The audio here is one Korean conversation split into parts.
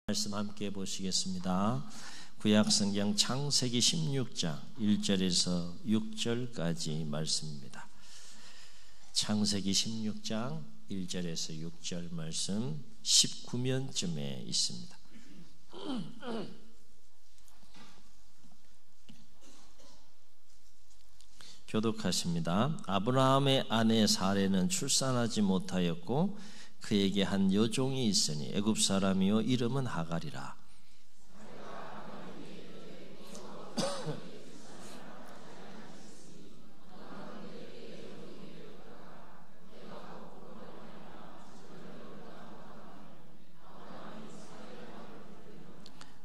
말씀 함께 보시겠습니다. 구약성경 창세기 16장 1절에서 6절까지 말씀입니다. 창세기 16장 1절에서 6절 말씀 19면쯤에 있습니다. 교독하십니다. 아브라함의 아내 사레는 출산하지 못하였고 그에게 한 여종이 있으니 애굽 사람이요 이름은 하갈이라.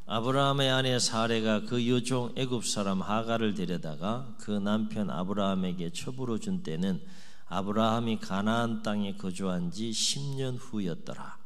아브라함의 아내 사레가 그 여종 애굽 사람 하갈을 데려다가 그 남편 아브라함에게 첩으로 준 때는 아브라함이 가나안 땅에 거주한 지 10년 후였더라.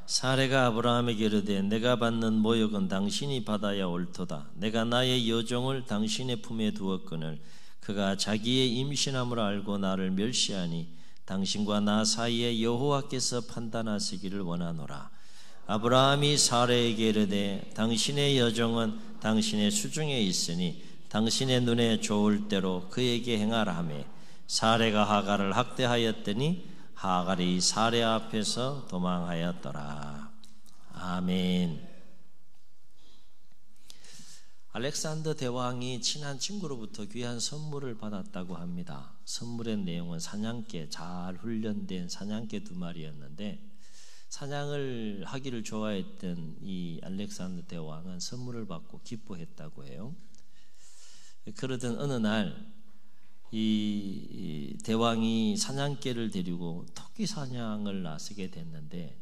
사레가 아브라함에게 이르되 내가 받는 모욕은 당신이 받아야 옳도다. 내가 나의 여종을 당신의 품에 두었거늘 그가 자기의 임신함을 알고 나를 멸시하니 당신과 나 사이에 여호와께서 판단하시기를 원하노라. 아브라함이 사레에게 이르되 당신의 여종은 당신의 수중에 있으니 당신의 눈에 좋을 대로 그에게 행하라 하매 사레가 하갈을 학대하였더니 하갈이 사레 앞에서 도망하였더라. 아멘. 알렉산더 대왕이 친한 친구로부터 귀한 선물을 받았다고 합니다. 선물의 내용은 사냥개, 잘 훈련된 사냥개 2마리였는데 사냥을 하기를 좋아했던 이 알렉산더 대왕은 선물을 받고 기뻐했다고 해요. 그러던 어느 날 이 대왕이 사냥개를 데리고 토끼 사냥을 나서게 됐는데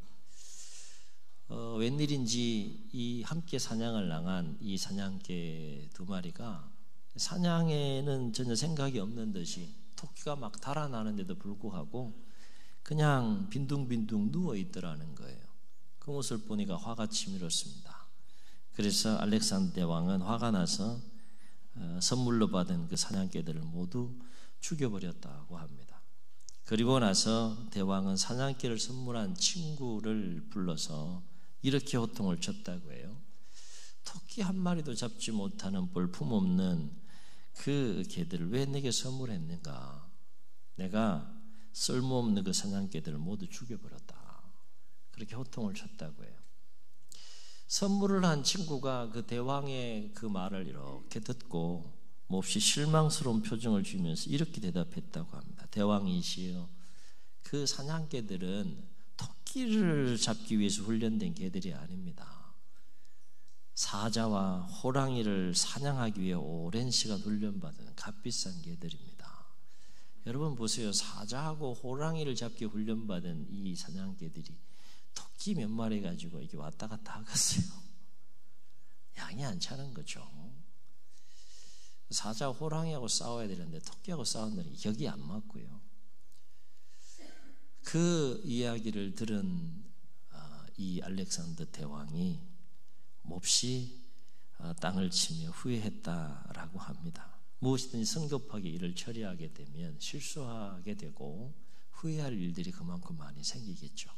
웬일인지 이 함께 사냥을 나간 이 사냥개 2마리가 사냥에는 전혀 생각이 없는 듯이 토끼가 막 달아나는데도 불구하고 그냥 빈둥빈둥 누워있더라는 거예요. 그 모습을 보니까 화가 치밀었습니다. 그래서 알렉산더 대왕은 화가 나서 선물로 받은 그 사냥개들을 모두 죽여버렸다고 합니다. 그리고 나서 대왕은 사냥개를 선물한 친구를 불러서 이렇게 호통을 쳤다고 해요. 토끼 한 마리도 잡지 못하는 볼품없는 그 개들을 왜 내게 선물했는가? 내가 쓸모없는 그 사냥개들을 모두 죽여버렸다. 그렇게 호통을 쳤다고 해요. 선물을 한 친구가 그 대왕의 그 말을 이렇게 듣고 몹시 실망스러운 표정을 지으면서 이렇게 대답했다고 합니다. 대왕이시여, 그 사냥개들은 토끼를 잡기 위해서 훈련된 개들이 아닙니다. 사자와 호랑이를 사냥하기 위해 오랜 시간 훈련받은 값비싼 개들입니다. 여러분 보세요. 사자하고 호랑이를 잡기 훈련받은 이 사냥개들이 토끼 몇 마리 가지고 이렇게 왔다 갔다 하겠어요. 양이 안 차는 거죠. 사자, 호랑이하고 싸워야 되는데 토끼하고 싸운다는 게 격이 안 맞고요. 그 이야기를 들은 이 알렉산더 대왕이 몹시 땅을 치며 후회했다라고 합니다. 무엇이든지 성급하게 일을 처리하게 되면 실수하게 되고 후회할 일들이 그만큼 많이 생기겠죠.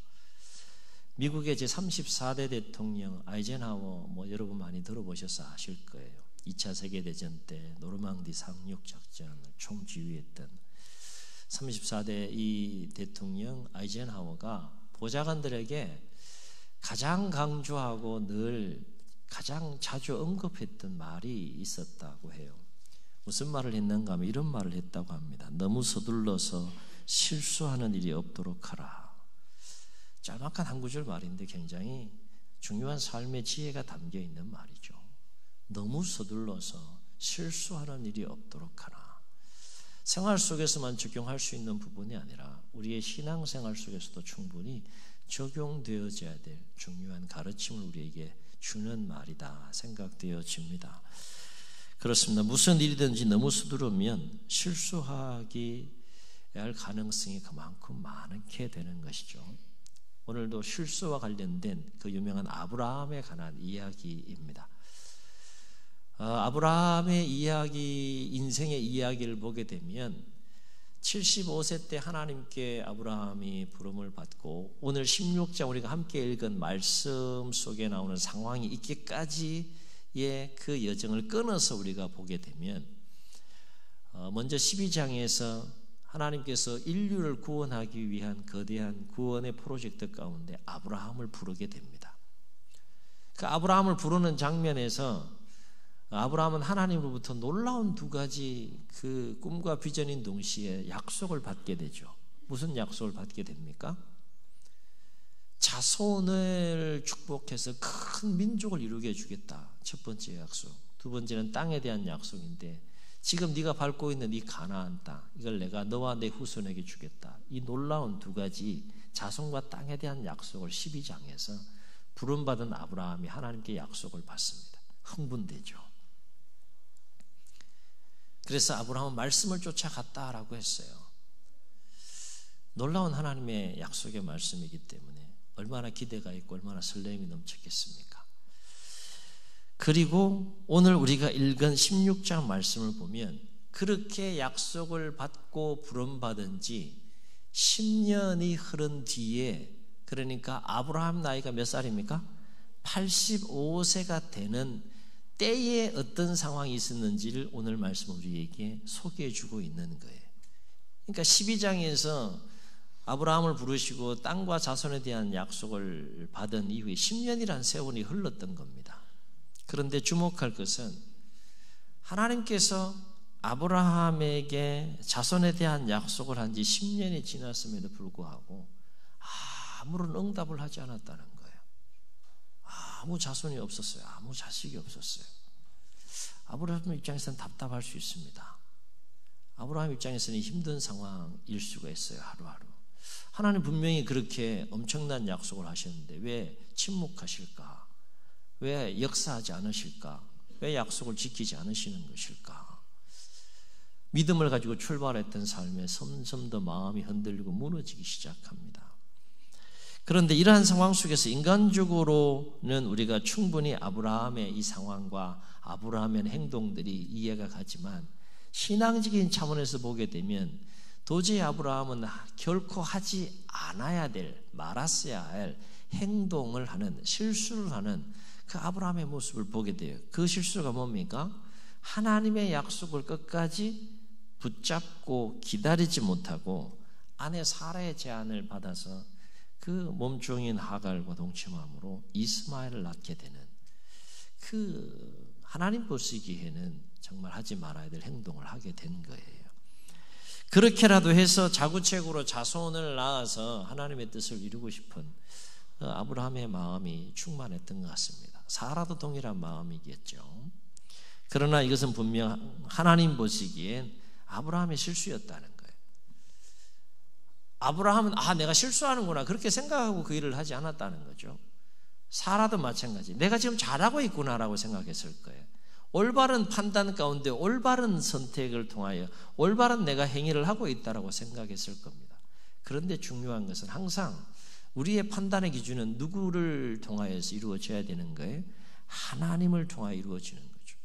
미국의 제34대 대통령 아이젠하워 여러분 많이 들어보셔서 아실 거예요. 2차 세계대전 때 노르망디 상륙 작전을 총지휘했던 34대 이 대통령 아이젠하워가 보좌관들에게 가장 강조하고 늘 가장 자주 언급했던 말이 있었다고 해요. 무슨 말을 했는가 하면 이런 말을 했다고 합니다. 너무 서둘러서 실수하는 일이 없도록 하라. 짤막한 한 구절 말인데 굉장히 중요한 삶의 지혜가 담겨 있는 말이죠. 너무 서둘러서 실수하는 일이 없도록 하라. 생활 속에서만 적용할 수 있는 부분이 아니라 우리의 신앙생활 속에서도 충분히 적용되어져야 될 중요한 가르침을 우리에게 주는 말이다 생각되어집니다. 그렇습니다. 무슨 일이든지 너무 서두르면 실수하기 할 가능성이 그만큼 많게 되는 것이죠. 오늘도 실수와 관련된 그 유명한 아브라함에 관한 이야기입니다. 아브라함의 이야기, 인생의 이야기를 보게 되면 75세 때 하나님께 아브라함이 부름을 받고 오늘 16장 우리가 함께 읽은 말씀 속에 나오는 상황이 있기까지의 그 여정을 끊어서 우리가 보게 되면 먼저 12장에서 하나님께서 인류를 구원하기 위한 거대한 구원의 프로젝트 가운데 아브라함을 부르게 됩니다. 그 아브라함을 부르는 장면에서 아브라함은 하나님으로부터 놀라운 두 가지 그 꿈과 비전인 동시에 약속을 받게 되죠. 무슨 약속을 받게 됩니까? 자손을 축복해서 큰 민족을 이루게 해주겠다. 첫 번째 약속. 두 번째는 땅에 대한 약속인데 지금 네가 밟고 있는 이 가나안 땅, 이걸 내가 너와 내 후손에게 주겠다. 이 놀라운 두 가지 자손과 땅에 대한 약속을 12장에서 부름받은 아브라함이 하나님께 약속을 받습니다. 흥분되죠. 그래서 아브라함은 말씀을 쫓아갔다라고 했어요. 놀라운 하나님의 약속의 말씀이기 때문에 얼마나 기대가 있고 얼마나 설렘이 넘쳤겠습니까? 그리고 오늘 우리가 읽은 16장 말씀을 보면 그렇게 약속을 받고 부름받은 지 10년이 흐른 뒤에, 그러니까 아브라함 나이가 몇 살입니까? 85세가 되는 때에 어떤 상황이 있었는지를 오늘 말씀 우리에게 소개해 주고 있는 거예요. 그러니까 12장에서 아브라함을 부르시고 땅과 자손에 대한 약속을 받은 이후에 10년이라는 세월이 흘렀던 겁니다. 그런데 주목할 것은 하나님께서 아브라함에게 자손에 대한 약속을 한 지 10년이 지났음에도 불구하고 아무런 응답을 하지 않았다는 거예요. 아무 자손이 없었어요. 아무 자식이 없었어요. 아브라함 입장에서는 답답할 수 있습니다. 아브라함 입장에서는 힘든 상황일 수가 있어요. 하루하루. 하나님 분명히 그렇게 엄청난 약속을 하셨는데 왜 침묵하실까? 왜 역사하지 않으실까? 왜 약속을 지키지 않으시는 것일까? 믿음을 가지고 출발했던 삶에 점점 더 마음이 흔들리고 무너지기 시작합니다. 그런데 이러한 상황 속에서 인간적으로는 우리가 충분히 아브라함의 이 상황과 아브라함의 행동들이 이해가 가지만 신앙적인 차원에서 보게 되면 도저히 아브라함은 결코 하지 않아야 될, 말았어야 할 행동을 하는, 실수를 하는 그 아브라함의 모습을 보게 돼요. 그 실수가 뭡니까? 하나님의 약속을 끝까지 붙잡고 기다리지 못하고 아내 사라의 제안을 받아서 그 몸종인 하갈과 동침함으로 이스마엘을 낳게 되는 그 하나님 보시기에는 정말 하지 말아야 될 행동을 하게 된 거예요. 그렇게라도 해서 자구책으로 자손을 낳아서 하나님의 뜻을 이루고 싶은 아브라함의 마음이 충만했던 것 같습니다. 사라도 동일한 마음이겠죠. 그러나 이것은 분명 하나님 보시기엔 아브라함의 실수였다는 거예요. 아브라함은 내가 실수하는구나 그렇게 생각하고 그 일을 하지 않았다는 거죠. 사라도 마찬가지. 내가 지금 잘하고 있구나라고 생각했을 거예요. 올바른 판단 가운데 올바른 선택을 통하여 올바른 내가 행위를 하고 있다라고 생각했을 겁니다. 그런데 중요한 것은 항상 우리의 판단의 기준은 누구를 통하여서 이루어져야 되는 거예요? 하나님을 통하여 이루어지는 거죠.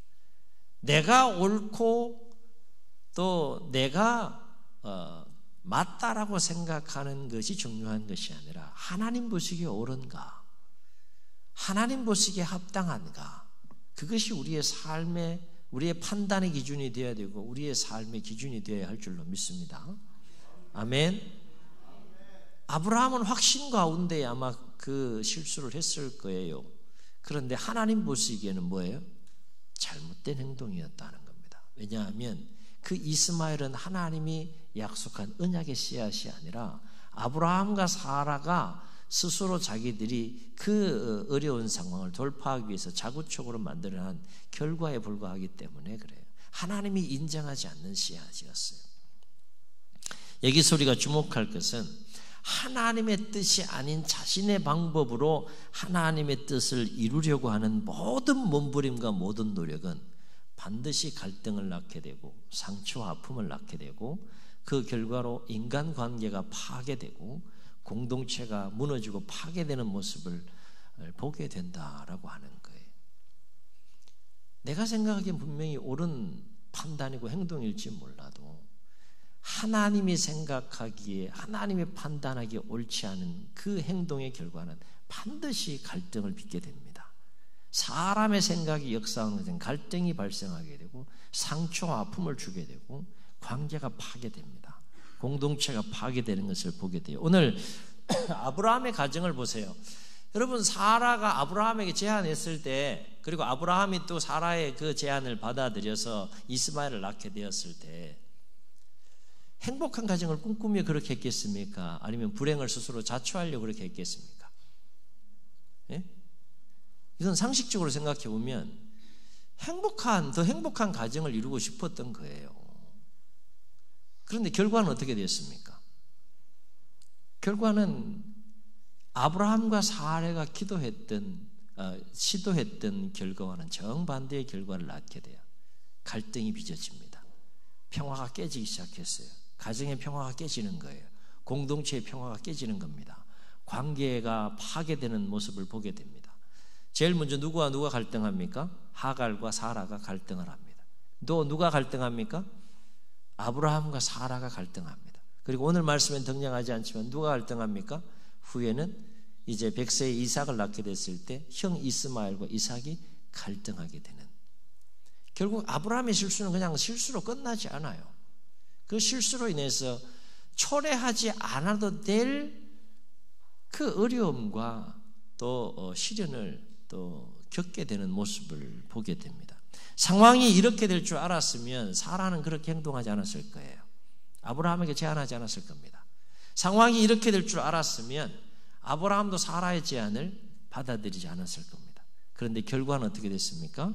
내가 옳고 또 내가 맞다라고 생각하는 것이 중요한 것이 아니라 하나님 보시기에 옳은가, 하나님 보시기에 합당한가, 그것이 우리의 삶의, 우리의 판단의 기준이 되어야 되고 우리의 삶의 기준이 되어야 할 줄로 믿습니다. 아멘. 아브라함은 확신 가운데 아마 그 실수를 했을 거예요. 그런데 하나님 보시기에는 뭐예요? 잘못된 행동이었다는 겁니다. 왜냐하면 그 이스마엘은 하나님이 약속한 언약의 씨앗이 아니라 아브라함과 사라가 스스로 자기들이 그 어려운 상황을 돌파하기 위해서 자구책으로 만들어낸 결과에 불과하기 때문에 그래요. 하나님이 인정하지 않는 씨앗이었어요. 여기서 우리가 주목할 것은 하나님의 뜻이 아닌 자신의 방법으로 하나님의 뜻을 이루려고 하는 모든 몸부림과 모든 노력은 반드시 갈등을 낳게 되고 상처와 아픔을 낳게 되고 그 결과로 인간관계가 파괴되고 공동체가 무너지고 파괴되는 모습을 보게 된다라고 하는 거예요. 내가 생각하기엔 분명히 옳은 판단이고 행동일지 몰라도 하나님이 생각하기에, 하나님이 판단하기에 옳지 않은 그 행동의 결과는 반드시 갈등을 빚게 됩니다. 사람의 생각이 역사하는 것은 갈등이 발생하게 되고 상처와 아픔을 주게 되고 관계가 파괴됩니다. 공동체가 파괴되는 것을 보게 돼요. 오늘 아브라함의 가정을 보세요. 여러분, 사라가 아브라함에게 제안했을 때, 그리고 아브라함이 또 사라의 그 제안을 받아들여서 이스마엘을 낳게 되었을 때 행복한 가정을 꿈꾸며 그렇게 했겠습니까? 아니면 불행을 스스로 자초하려고 그렇게 했겠습니까? 예? 이건 상식적으로 생각해 보면 더 행복한 가정을 이루고 싶었던 거예요. 그런데 결과는 어떻게 됐습니까? 결과는 아브라함과 사라가 시도했던 결과와는 정반대의 결과를 낳게 돼요. 갈등이 빚어집니다. 평화가 깨지기 시작했어요. 가정의 평화가 깨지는 거예요. 공동체의 평화가 깨지는 겁니다. 관계가 파괴되는 모습을 보게 됩니다. 제일 먼저 누가 갈등합니까? 하갈과 사라가 갈등을 합니다. 또 누가 갈등합니까? 아브라함과 사라가 갈등합니다. 그리고 오늘 말씀엔 등장하지 않지만 누가 갈등합니까? 후에는 이제 100세의 이삭을 낳게 됐을 때 형 이스마엘과 이삭이 갈등하게 되는, 결국 아브라함의 실수는 그냥 실수로 끝나지 않아요. 그 실수로 인해서 초래하지 않아도 될 그 어려움과 또 시련을 또 겪게 되는 모습을 보게 됩니다. 상황이 이렇게 될 줄 알았으면 사라는 그렇게 행동하지 않았을 거예요. 아브라함에게 제안하지 않았을 겁니다. 상황이 이렇게 될 줄 알았으면 아브라함도 사라의 제안을 받아들이지 않았을 겁니다. 그런데 결과는 어떻게 됐습니까?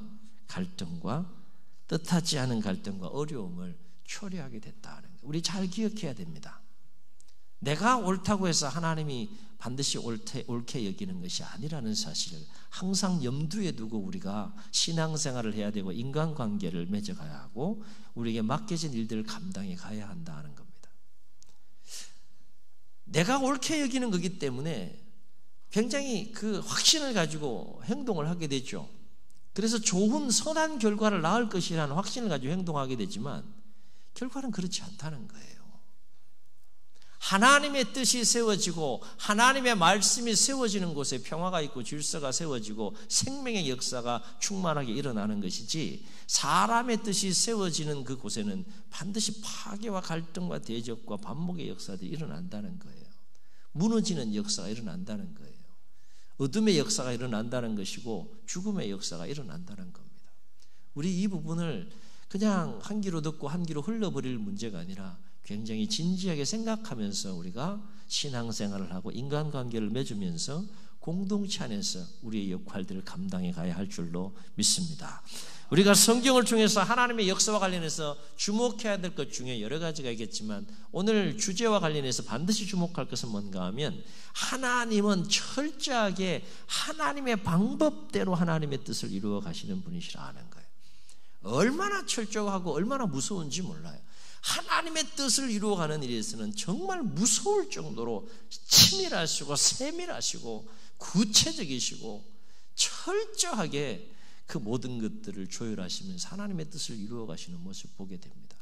갈등과, 뜻하지 않은 갈등과 어려움을 초래하게 됐다는 거예요. 우리 잘 기억해야 됩니다. 내가 옳다고 해서 하나님이 반드시 옳게 여기는 것이 아니라는 사실을 항상 염두에 두고 우리가 신앙생활을 해야 되고 인간관계를 맺어가야 하고 우리에게 맡겨진 일들을 감당해 가야 한다는 겁니다. 내가 옳게 여기는 거기 때문에 굉장히 그 확신을 가지고 행동을 하게 되죠. 그래서 좋은 선한 결과를 낳을 것이라는 확신을 가지고 행동하게 되지만 결과는 그렇지 않다는 거예요. 하나님의 뜻이 세워지고 하나님의 말씀이 세워지는 곳에 평화가 있고 질서가 세워지고 생명의 역사가 충만하게 일어나는 것이지, 사람의 뜻이 세워지는 그곳에는 반드시 파괴와 갈등과 대적과 반목의 역사들이 일어난다는 거예요. 무너지는 역사가 일어난다는 거예요. 어둠의 역사가 일어난다는 것이고 죽음의 역사가 일어난다는 겁니다. 우리 이 부분을 그냥 한 귀로 듣고 한 귀로 흘러버릴 문제가 아니라 굉장히 진지하게 생각하면서 우리가 신앙생활을 하고 인간관계를 맺으면서 공동체 안에서 우리의 역할들을 감당해 가야 할 줄로 믿습니다. 우리가 성경을 통해서 하나님의 역사와 관련해서 주목해야 될 것 중에 여러 가지가 있겠지만 오늘 주제와 관련해서 반드시 주목할 것은 뭔가 하면, 하나님은 철저하게 하나님의 방법대로 하나님의 뜻을 이루어 가시는 분이시라는 거예요. 얼마나 철저하고 얼마나 무서운지 몰라요. 하나님의 뜻을 이루어가는 일에서는 정말 무서울 정도로 치밀하시고 세밀하시고 구체적이시고 철저하게 그 모든 것들을 조율하시면서 하나님의 뜻을 이루어가시는 모습을 보게 됩니다.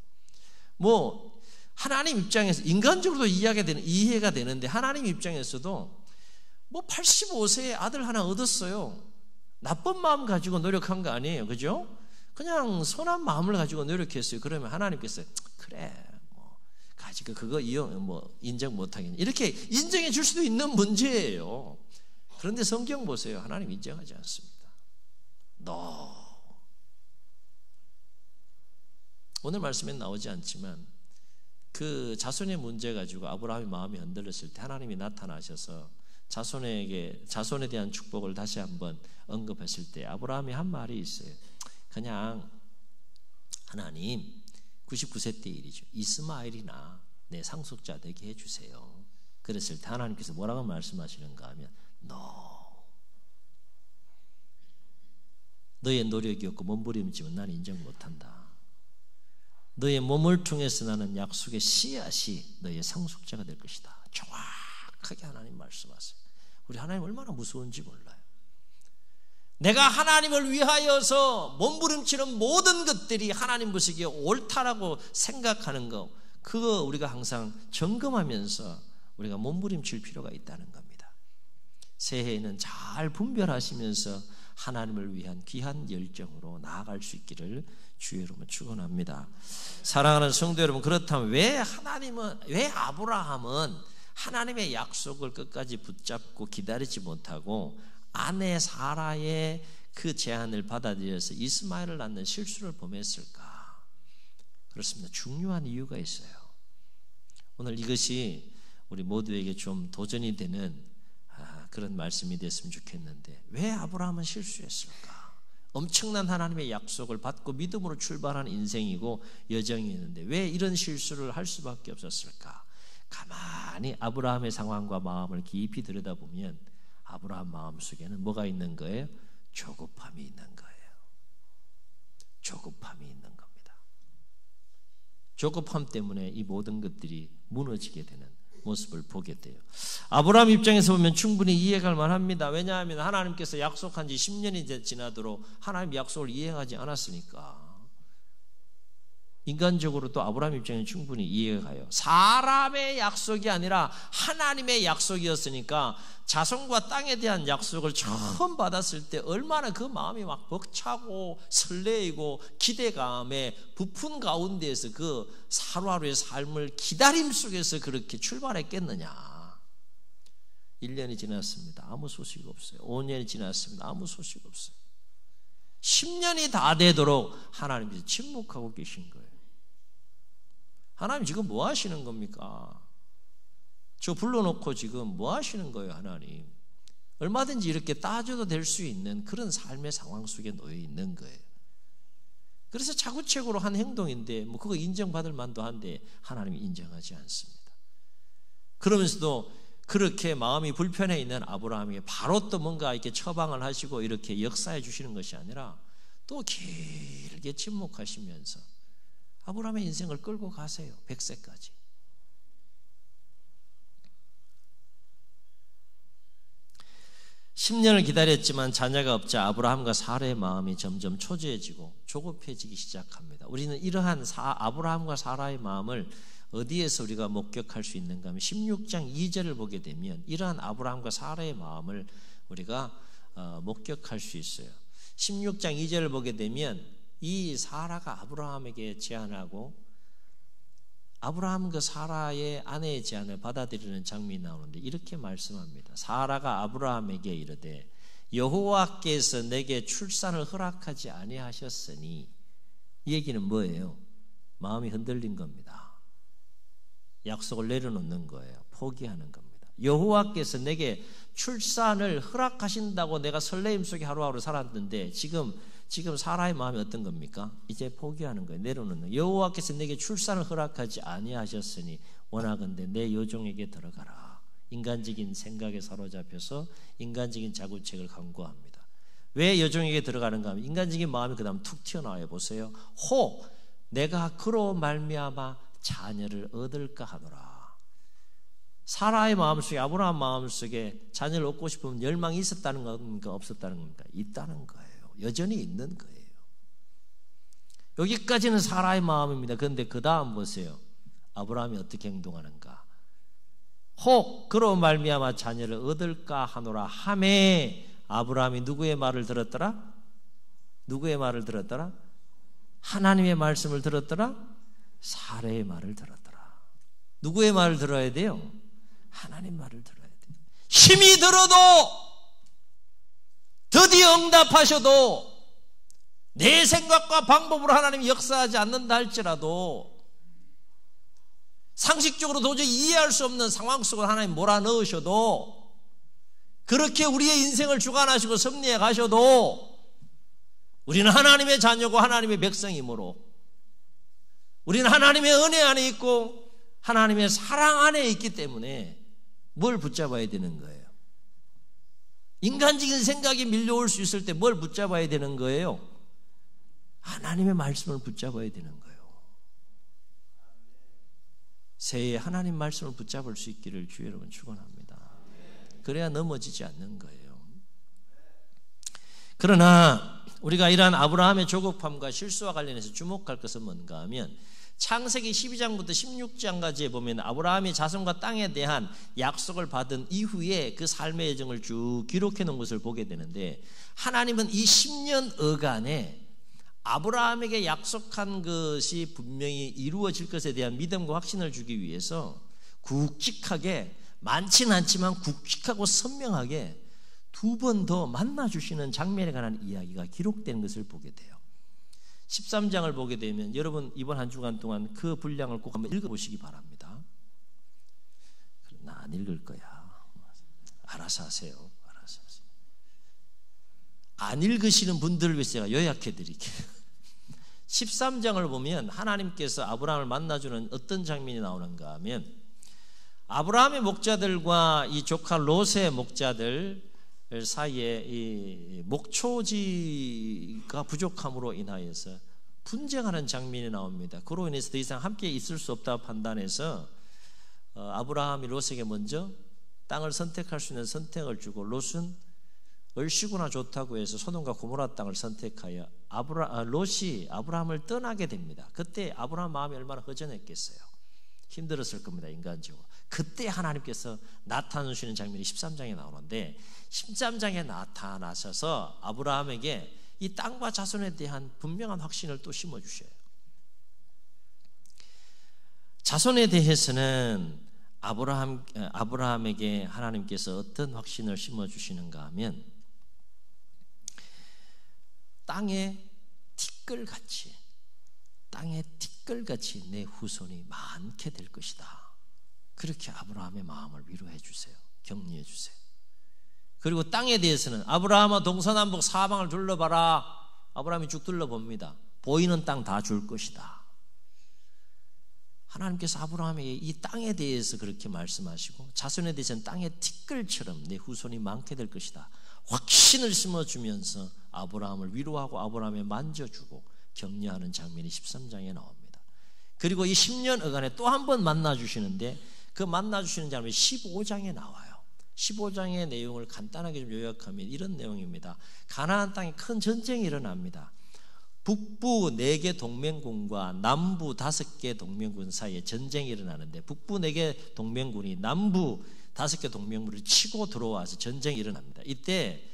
하나님 입장에서 인간적으로도 이해가 되는데 하나님 입장에서도 85세에 아들 하나 얻었어요. 나쁜 마음 가지고 노력한 거 아니에요. 그죠? 그냥 선한 마음을 가지고 노력했어요. 그러면 하나님께서 그래 가지고 그거 인정 못하겠냐 이렇게 인정해 줄 수도 있는 문제예요. 그런데 성경 보세요. 하나님 인정하지 않습니다. 오늘 말씀엔 나오지 않지만 그 자손의 문제 가지고 아브라함의 마음이 흔들렸을 때 하나님이 나타나셔서 자손에 대한 축복을 다시 한번 언급했을 때 아브라함이 한 말이 있어요. 그냥 하나님 99세 때 일이죠. 이스마엘이나 내 상속자 되게 해주세요. 그랬을 때 하나님께서 뭐라고 말씀하시는가 하면 너의 노력이 없고 몸부림치면 나는 인정 못한다. 너의 몸을 통해서 나는 약속의 씨앗이 너의 상속자가 될 것이다. 정확하게 하나님 말씀하세요. 우리 하나님 얼마나 무서운지 몰라요. 내가 하나님을 위하여서 몸부림치는 모든 것들이 하나님 보시기에 옳다라고 생각하는 것, 그거 우리가 항상 점검하면서 우리가 몸부림칠 필요가 있다는 겁니다. 새해에는 잘 분별하시면서 하나님을 위한 귀한 열정으로 나아갈 수 있기를 주의 이름으로 축원합니다. 사랑하는 성도 여러분, 그렇다면 왜 아브라함은 하나님의 약속을 끝까지 붙잡고 기다리지 못하고 아내 사라의 그 제안을 받아들여서 이스마엘을 낳는 실수를 범했을까? 그렇습니다. 중요한 이유가 있어요. 오늘 이것이 우리 모두에게 좀 도전이 되는 그런 말씀이 됐으면 좋겠는데, 왜 아브라함은 실수했을까? 엄청난 하나님의 약속을 받고 믿음으로 출발한 인생이고 여정이었는데 왜 이런 실수를 할 수밖에 없었을까? 가만히 아브라함의 상황과 마음을 깊이 들여다보면 아브라함 마음속에는 뭐가 있는 거예요? 조급함이 있는 거예요. 조급함이 있는 겁니다. 조급함 때문에 이 모든 것들이 무너지게 되는 모습을 보게 돼요. 아브라함 입장에서 보면 충분히 이해할 만합니다. 왜냐하면 하나님께서 약속한 지 10년이 지나도록 하나님 약속을 이행하지 않았으니까. 인간적으로 또 아브라함 입장에 충분히 이해가 가요. 사람의 약속이 아니라 하나님의 약속이었으니까 자손과 땅에 대한 약속을 처음 받았을 때 얼마나 그 마음이 막 벅차고 설레이고 기대감에 부푼 가운데에서 그 하루하루의 삶을 기다림 속에서 그렇게 출발했겠느냐. 1년이 지났습니다. 아무 소식 없어요. 5년이 지났습니다. 아무 소식 없어요. 10년이 다 되도록 하나님께서 침묵하고 계신 거예요. 하나님 지금 뭐 하시는 겁니까? 저 불러놓고 지금 뭐 하시는 거예요, 하나님? 얼마든지 이렇게 따져도 될 수 있는 그런 삶의 상황 속에 놓여 있는 거예요. 그래서 자구책으로 한 행동인데 뭐 그거 인정받을 만도 한데 하나님이 인정하지 않습니다. 그러면서도 그렇게 마음이 불편해 있는 아브라함에게 바로 또 뭔가 이렇게 처방을 하시고 이렇게 역사해 주시는 것이 아니라 또 길게 침묵하시면서 아브라함의 인생을 끌고 가세요. 100세까지. (10년을) 기다렸지만 자녀가 없자 아브라함과 사라의 마음이 점점 초조해지고 조급해지기 시작합니다. 우리는 이러한 아브라함과 사라의 마음을 어디에서 우리가 목격할 수 있는가 하면 16장 2절을 보게 되면 이러한 아브라함과 사라의 마음을 우리가 목격할 수 있어요. 16장 2절을 보게 되면 이 사라가 아브라함에게 제안하고 아브라함 그 사라의 아내의 제안을 받아들이는 장면이 나오는데 이렇게 말씀합니다. 사라가 아브라함에게 이르되 여호와께서 내게 출산을 허락하지 아니하셨으니, 이 얘기는 뭐예요? 마음이 흔들린 겁니다. 약속을 내려놓는 거예요. 포기하는 겁니다. 여호와께서 내게 출산을 허락하신다고 내가 설레임 속에 하루하루 살았는데 지금 사라의 마음이 어떤 겁니까? 이제 포기하는 거예요. 내려놓는. 여호와께서 내게 출산을 허락하지 아니하셨으니 원하건대 내 여종에게 들어가라. 인간적인 생각에 사로잡혀서 인간적인 자구책을 강구합니다. 왜 여종에게 들어가는가 하면 인간적인 마음이 그 다음 툭 튀어나와요. 보세요. 혹 내가 그로 말미암아 자녀를 얻을까 하노라. 사라의 마음속에, 아브라함 마음속에 자녀를 얻고 싶으면 열망이 있었다는 겁니까? 없었다는 겁니까? 있다는 거예요. 여전히 있는 거예요. 여기까지는 사라의 마음입니다. 그런데 그 다음 보세요. 아브라함이 어떻게 행동하는가? 혹 그로 말미암아 자녀를 얻을까 하노라 하매 아브라함이 누구의 말을 들었더라? 누구의 말을 들었더라? 하나님의 말씀을 들었더라? 사라의 말을 들었더라. 누구의 말을 들어야 돼요? 하나님 말을 들어야 돼요. 힘이 들어도 드디어 응답하셔도 내 생각과 방법으로 하나님이 역사하지 않는다 할지라도 상식적으로 도저히 이해할 수 없는 상황 속으로 하나님 몰아넣으셔도 그렇게 우리의 인생을 주관하시고 섭리해 가셔도 우리는 하나님의 자녀고 하나님의 백성이므로 우리는 하나님의 은혜 안에 있고 하나님의 사랑 안에 있기 때문에 뭘 붙잡아야 되는 거예요? 인간적인 생각이 밀려올 수 있을 때 뭘 붙잡아야 되는 거예요? 하나님의 말씀을 붙잡아야 되는 거예요. 새해에 하나님 말씀을 붙잡을 수 있기를 주의 여러분 축원합니다. 그래야 넘어지지 않는 거예요. 그러나 우리가 이러한 아브라함의 조급함과 실수와 관련해서 주목할 것은 뭔가 하면 창세기 12장부터 16장까지에 보면 아브라함이 자손과 땅에 대한 약속을 받은 이후에 그 삶의 여정을 쭉 기록해 놓은 것을 보게 되는데, 하나님은 이 10년여간에 아브라함에게 약속한 것이 분명히 이루어질 것에 대한 믿음과 확신을 주기 위해서 굵직하게, 많지는 않지만 굵직하고 선명하게 두 번 더 만나주시는 장면에 관한 이야기가 기록된 것을 보게 돼요. 13장을 보게 되면 여러분 이번 한 주간 동안 그 분량을 꼭 한번 읽어보시기 바랍니다. 나 안 읽을 거야. 알아서 하세요. 알아서 하세요. 안 읽으시는 분들을 위해서 제가 요약해 드릴게요. 13장을 보면 하나님께서 아브라함을 만나주는 어떤 장면이 나오는가 하면, 아브라함의 목자들과 이 조카 롯의 목자들 사이에 이 목초지가 부족함으로 인하여서 분쟁하는 장면이 나옵니다. 그로 인해서 더 이상 함께 있을 수 없다고 판단해서 아브라함이 롯에게 먼저 땅을 선택할 수 있는 선택을 주고, 롯은 얼씨구나 좋다고 해서 소돔과 고모라 땅을 선택하여 롯이 아브라함을 떠나게 됩니다. 그때 아브라함 마음이 얼마나 허전했겠어요. 힘들었을 겁니다. 인간적으로. 그때 하나님께서 나타나시는 장면이 13장에 나오는데, 13장에 나타나셔서 아브라함에게 이 땅과 자손에 대한 분명한 확신을 또 심어주셔요. 자손에 대해서는 아브라함에게 하나님께서 어떤 확신을 심어주시는가 하면, 땅에 티끌같이 내 후손이 많게 될 것이다. 그렇게 아브라함의 마음을 위로해 주세요. 격려해 주세요. 그리고 땅에 대해서는 아브라함아 동서남북 사방을 둘러봐라. 아브라함이 쭉 둘러봅니다. 보이는 땅 다 줄 것이다. 하나님께서 아브라함에게 이 땅에 대해서 그렇게 말씀하시고, 자손에 대해서는 땅의 티끌처럼 내 후손이 많게 될 것이다. 확신을 심어주면서 아브라함을 위로하고 아브라함에 만져주고 격려하는 장면이 13장에 나옵니다. 그리고 이 10년 어간에 또 한 번 만나주시는데, 그 만나주시는 장면이 15장에 나와요. 15장의 내용을 간단하게 좀 요약하면 이런 내용입니다. 가나안 땅에 큰 전쟁이 일어납니다. 북부 4개 동맹군과 남부 5개 동맹군 사이에 전쟁이 일어나는데, 북부 4개 동맹군이 남부 5개 동맹군을 치고 들어와서 전쟁이 일어납니다. 이때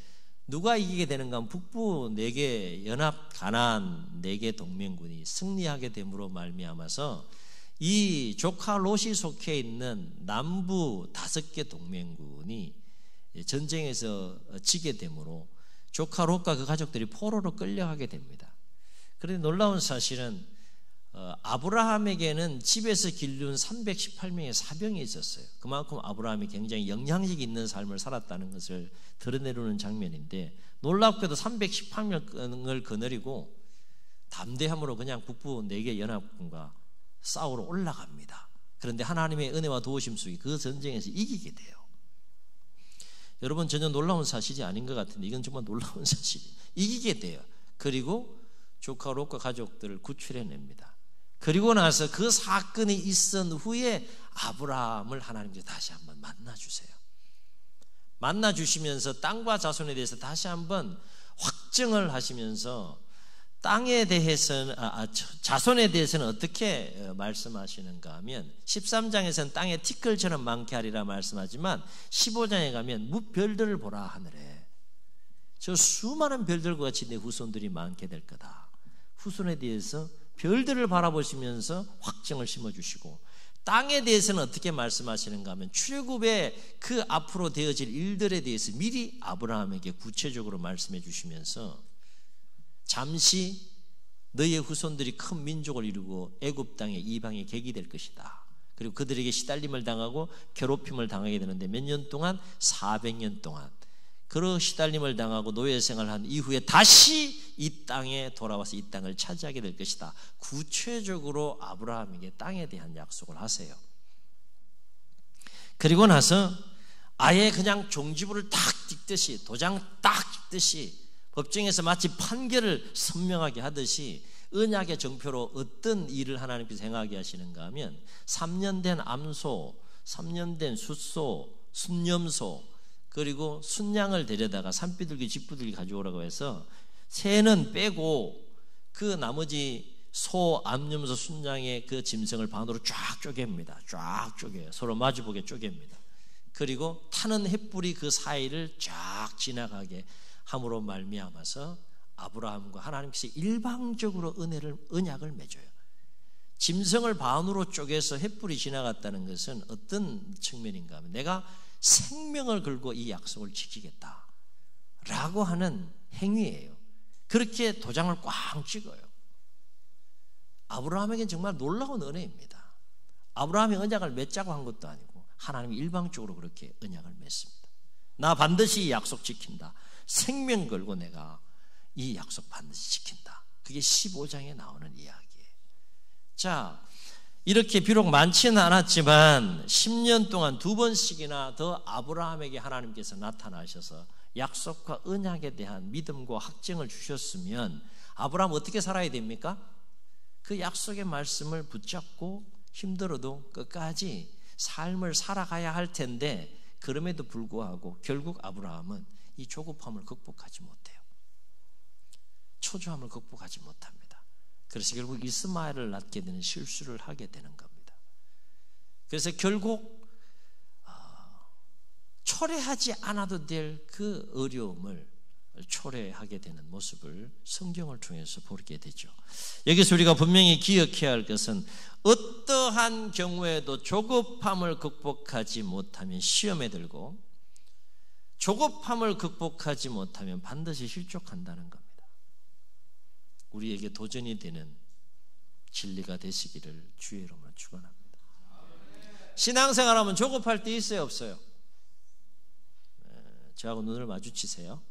누가 이기게 되는가 하면 북부 4개 연합 가나안 4개 동맹군이 승리하게 됨으로 말미암아서 이 조카 롯이 속해 있는 남부 5개 동맹군이 전쟁에서 지게 되므로 조카 롯과 그 가족들이 포로로 끌려가게 됩니다. 그런데 놀라운 사실은 아브라함에게는 집에서 길른 318명의 사병이 있었어요. 그만큼 아브라함이 굉장히 영향력 있는 삶을 살았다는 것을 드러내려는 장면인데, 놀랍게도 318명을 거느리고 담대함으로 그냥 북부 4개 연합군과 싸우러 올라갑니다. 그런데 하나님의 은혜와 도우심 속에 그 전쟁에서 이기게 돼요. 여러분, 전혀 놀라운 사실이 아닌 것 같은데 이건 정말 놀라운 사실이에요. 이기게 돼요. 그리고 조카 롯과 가족들을 구출해냅니다. 그리고 나서 그 사건이 있은 후에 아브라함을 하나님께서 다시 한번 만나주세요. 만나주시면서 땅과 자손에 대해서 다시 한번 확정을 하시면서 땅에 대해서는 자손에 대해서는 어떻게 말씀하시는가 하면, 13장에서는 땅에 티끌처럼 많게 하리라 말씀하지만 15장에 가면 무별들을 보라 하늘에 저 수많은 별들과 같이 내 후손들이 많게 될 거다. 후손에 대해서 별들을 바라보시면서 확정을 심어주시고, 땅에 대해서는 어떻게 말씀하시는가 하면 출애굽의 그 앞으로 되어질 일들에 대해서 미리 아브라함에게 구체적으로 말씀해 주시면서, 잠시 너희의 후손들이 큰 민족을 이루고 애굽 땅의 이방의 객이 될 것이다. 그리고 그들에게 시달림을 당하고 괴롭힘을 당하게 되는데, 몇 년 동안 400년 동안 그런 시달림을 당하고 노예 생활을 한 이후에 다시 이 땅에 돌아와서 이 땅을 차지하게 될 것이다. 구체적으로 아브라함에게 땅에 대한 약속을 하세요. 그리고 나서 아예 그냥 종지부를 딱 찍듯이, 도장 딱 찍듯이 법정에서 마치 판결을 선명하게 하듯이 언약의 정표로 어떤 일을 하나님께서 행하게 하시는가 하면, 3년 된 암소, 3년 된 숫소, 순념소, 그리고 순양을 데려다가 산비둘기 집비둘기 가져오라고 해서 새는 빼고 그 나머지 소, 암염소, 순양의 그 짐승을 반으로 쫙 쪼갭니다. 쫙 쪼개요. 서로 마주보게 쪼갭니다. 그리고 타는 햇불이 그 사이를 쫙 지나가게 함으로 말미암아서 아브라함과 하나님께서 일방적으로 언약을 맺어요. 짐승을 반으로 쪼개서 햇불이 지나갔다는 것은 어떤 측면인가 하면 내가 생명을 걸고 이 약속을 지키겠다라고 하는 행위예요. 그렇게 도장을 꽝 찍어요. 아브라함에게는 정말 놀라운 은혜입니다. 아브라함이 언약을 맺자고 한 것도 아니고 하나님이 일방적으로 그렇게 언약을 맺습니다. 나 반드시 이 약속 지킨다. 생명 걸고 내가 이 약속 반드시 지킨다. 그게 15장에 나오는 이야기예요. 자, 이렇게 비록 많지는 않았지만 10년 동안 2번씩이나 더 아브라함에게 하나님께서 나타나셔서 약속과 언약에 대한 믿음과 확증을 주셨으면 아브라함 어떻게 살아야 됩니까? 그 약속의 말씀을 붙잡고 힘들어도 끝까지 삶을 살아가야 할 텐데 그럼에도 불구하고 결국 아브라함은 이 조급함을 극복하지 못해요. 초조함을 극복하지 못합니다. 그래서 결국 이스마엘을 낳게 되는 실수를 하게 되는 겁니다. 그래서 결국 초래하지 않아도 될 그 어려움을 초래하게 되는 모습을 성경을 통해서 보게 되죠. 여기서 우리가 분명히 기억해야 할 것은 어떠한 경우에도 조급함을 극복하지 못하면 시험에 들고 조급함을 극복하지 못하면 반드시 실족한다는 겁니다. 우리에게 도전이 되는 진리가 되시기를 주의 이름으로 축원합니다. 신앙생활하면 조급할 때 있어요, 없어요? 저하고 눈을 마주치세요.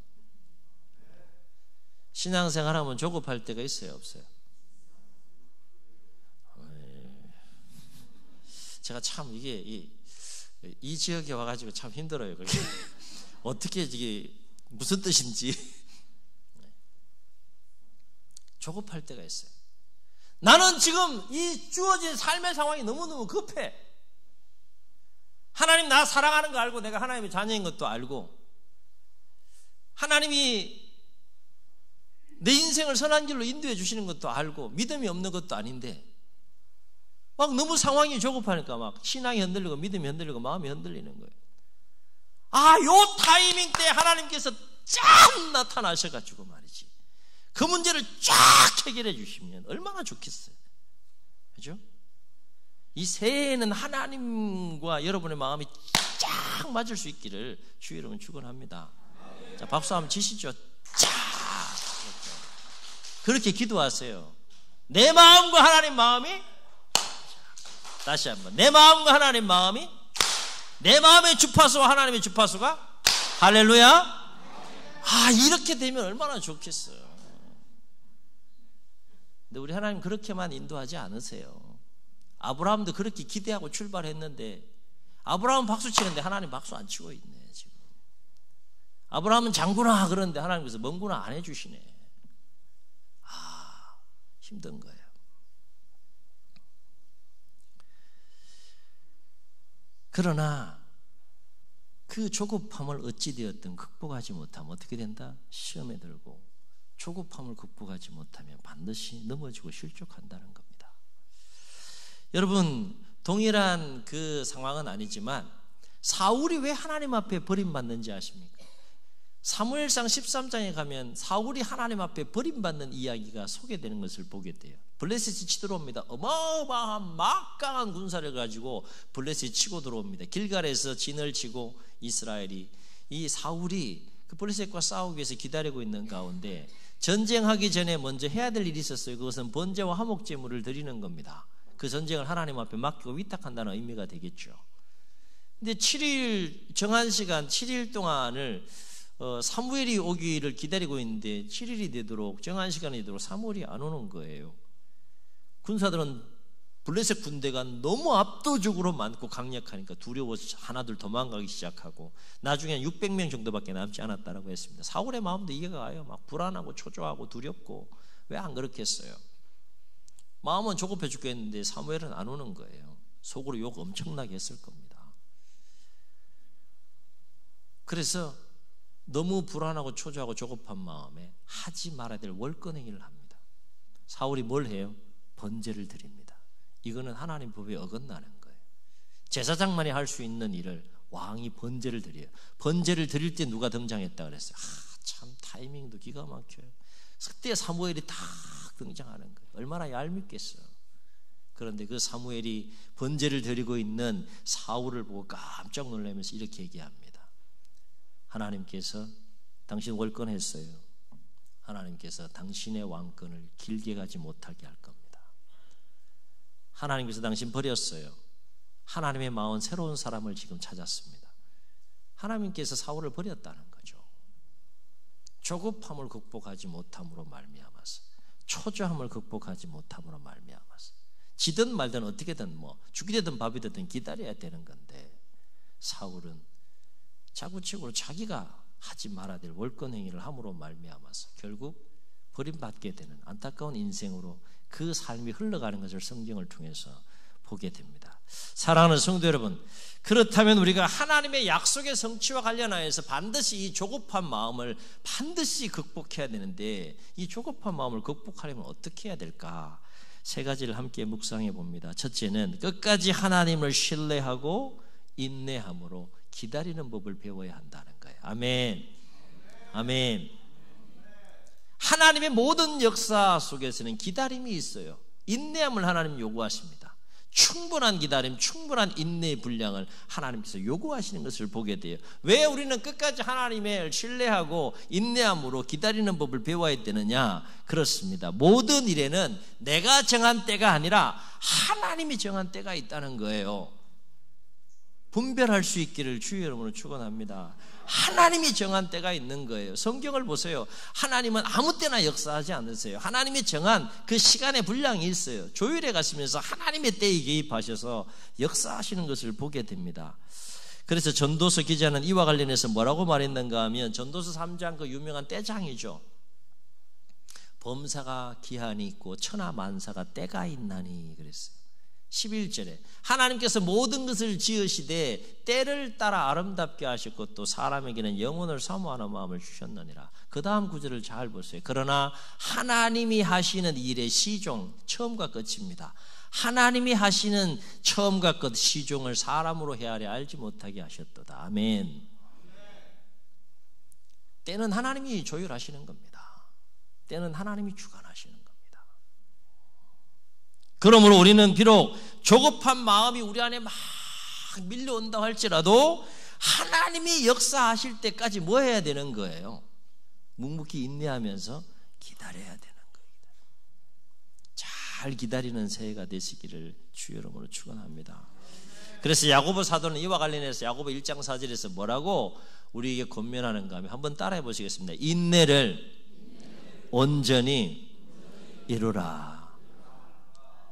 신앙생활하면 조급할 때가 있어요, 없어요? 제가 참 이게 이 지역에 와가지고 참 힘들어요. 그게 어떻게 이게 무슨 뜻인지 조급할 때가 있어요. 나는 지금 이 주어진 삶의 상황이 너무너무 급해. 하나님 나 사랑하는 거 알고 내가 하나님의 자녀인 것도 알고 하나님이 내 인생을 선한 길로 인도해 주시는 것도 알고 믿음이 없는 것도 아닌데 막 너무 상황이 조급하니까 막 신앙이 흔들리고 믿음이 흔들리고 마음이 흔들리는 거예요. 요 타이밍 때 하나님께서 쫙 나타나셔가지고 말이지 그 문제를 쫙 해결해 주시면 얼마나 좋겠어요. 그죠? 이 새해에는 하나님과 여러분의 마음이 쫙 맞을 수 있기를 주의 이름으로 축원합니다. 자, 박수 한번 치시죠. 쫙 그렇게 기도하세요. 내 마음과 하나님 마음이 다시 한번 내 마음과 하나님 마음이 내 마음의 주파수와 하나님의 주파수가 할렐루야. 이렇게 되면 얼마나 좋겠어요. 근데 우리 하나님 그렇게만 인도하지 않으세요. 아브라함도 그렇게 기대하고 출발했는데 아브라함은 박수 치는데 하나님 박수 안 치고 있네 지금. 아브라함은 장구나 그러는데 하나님께서 뭔구나 안 해주시네. 힘든 거예요. 그러나 그 조급함을 어찌되었든 극복하지 못하면 어떻게 된다? 시험에 들고 조급함을 극복하지 못하면 반드시 넘어지고 실족한다는 겁니다. 여러분 동일한 그 상황은 아니지만 사울이 왜 하나님 앞에 버림받는지 아십니까? 사무엘상 13장에 가면 사울이 하나님 앞에 버림받는 이야기가 소개되는 것을 보게 돼요. 블레셋이 치들어옵니다. 어마어마한 막강한 군사를 가지고 블레셋이 치고 들어옵니다. 길갈에서 진을 치고 이스라엘이 이 사울이 그 블레셋과 싸우기 위해서 기다리고 있는 가운데 전쟁하기 전에 먼저 해야 될 일이 있었어요. 그것은 번제와 화목제물을 드리는 겁니다. 그 전쟁을 하나님 앞에 맡기고 위탁한다는 의미가 되겠죠. 근데 7일 정한 시간 7일 동안을 사무엘이 오기를 기다리고 있는데 7일이 되도록 정한 시간이 되도록 사무엘이 안 오는 거예요. 군사들은 블레셋 군대가 너무 압도적으로 많고 강력하니까 두려워서 하나둘 도망가기 시작하고 나중에 600명 정도밖에 남지 않았다고 했습니다. 사울의 마음도 이해가 가요. 막 불안하고 초조하고 두렵고 왜 안 그렇겠어요? 마음은 조급해 죽겠는데 사무엘은 안 오는 거예요. 속으로 욕 엄청나게 했을 겁니다. 그래서 너무 불안하고 초조하고 조급한 마음에 하지 말아야 될 월권행위를 합니다. 사울이 뭘 해요? 번제를 드립니다. 이거는 하나님 법에 어긋나는 거예요. 제사장만이 할 수 있는 일을 왕이 번제를 드려요. 번제를 드릴 때 누가 등장했다 그랬어요? 참 타이밍도 기가 막혀요. 그때 사무엘이 딱 등장하는 거예요. 얼마나 얄밉겠어요. 그런데 그 사무엘이 번제를 드리고 있는 사울을 보고 깜짝 놀라면서 이렇게 얘기합니다. 하나님께서 당신 월권했어요. 하나님께서 당신의 왕권을 길게 가지 못하게 할 겁니다. 하나님께서 당신 버렸어요. 하나님의 마음 새로운 사람을 지금 찾았습니다. 하나님께서 사울을 버렸다는 거죠. 조급함을 극복하지 못함으로 말미암아서, 초조함을 극복하지 못함으로 말미암아서, 지든 말든 어떻게든 죽이 되든 밥이 되든 기다려야 되는 건데, 사울은 자구책으로 자기가 하지 말아야 될 월권행위를 함으로 말미암아서 결국 버림받게 되는 안타까운 인생으로 그 삶이 흘러가는 것을 성경을 통해서 보게 됩니다. 사랑하는 성도 여러분, 그렇다면 우리가 하나님의 약속의 성취와 관련하여서 반드시 이 조급한 마음을 반드시 극복해야 되는데, 이 조급한 마음을 극복하려면 어떻게 해야 될까? 세 가지를 함께 묵상해 봅니다. 첫째는 끝까지 하나님을 신뢰하고 인내함으로 기다리는 법을 배워야 한다는 거예요. 아멘. 아멘. 하나님의 모든 역사 속에서는 기다림이 있어요. 인내함을 하나님 요구하십니다. 충분한 기다림, 충분한 인내의 분량을 하나님께서 요구하시는 것을 보게 돼요. 왜 우리는 끝까지 하나님을 신뢰하고 인내함으로 기다리는 법을 배워야 되느냐? 그렇습니다. 모든 일에는 내가 정한 때가 아니라 하나님이 정한 때가 있다는 거예요. 분별할 수 있기를 주의 이름으로 축원합니다. 하나님이 정한 때가 있는 거예요. 성경을 보세요. 하나님은 아무 때나 역사하지 않으세요. 하나님이 정한 그 시간의 분량이 있어요. 조율해 가시면서 하나님의 때에 개입하셔서 역사하시는 것을 보게 됩니다. 그래서 전도서 기자는 이와 관련해서 뭐라고 말했는가 하면, 전도서 3장 그 유명한 때장이죠. 범사가 기한이 있고 천하만사가 때가 있나니 그랬어요. 11절에 하나님께서 모든 것을 지으시되 때를 따라 아름답게 하셨고 또 사람에게는 영혼을 사모하는 마음을 주셨느니라. 그 다음 구절을 잘 보세요. 그러나 하나님이 하시는 일의 시종, 처음과 끝입니다. 하나님이 하시는 처음과 끝 시종을 사람으로 헤아려 알지 못하게 하셨도다. 아멘. 때는 하나님이 조율하시는 겁니다. 때는 하나님이 주관하시는 겁니다. 그러므로 우리는 비록 조급한 마음이 우리 안에 막 밀려온다 할지라도 하나님이 역사하실 때까지 뭐 해야 되는 거예요? 묵묵히 인내하면서 기다려야 되는 거예요. 잘 기다리는 새해가 되시기를 주의 이름으로 축원합니다. 그래서 야고보 사도는 이와 관련해서 야고보 1장 4절에서 뭐라고 우리에게 권면하는가 하면 한번 따라해 보시겠습니다. 인내를 온전히 이루라.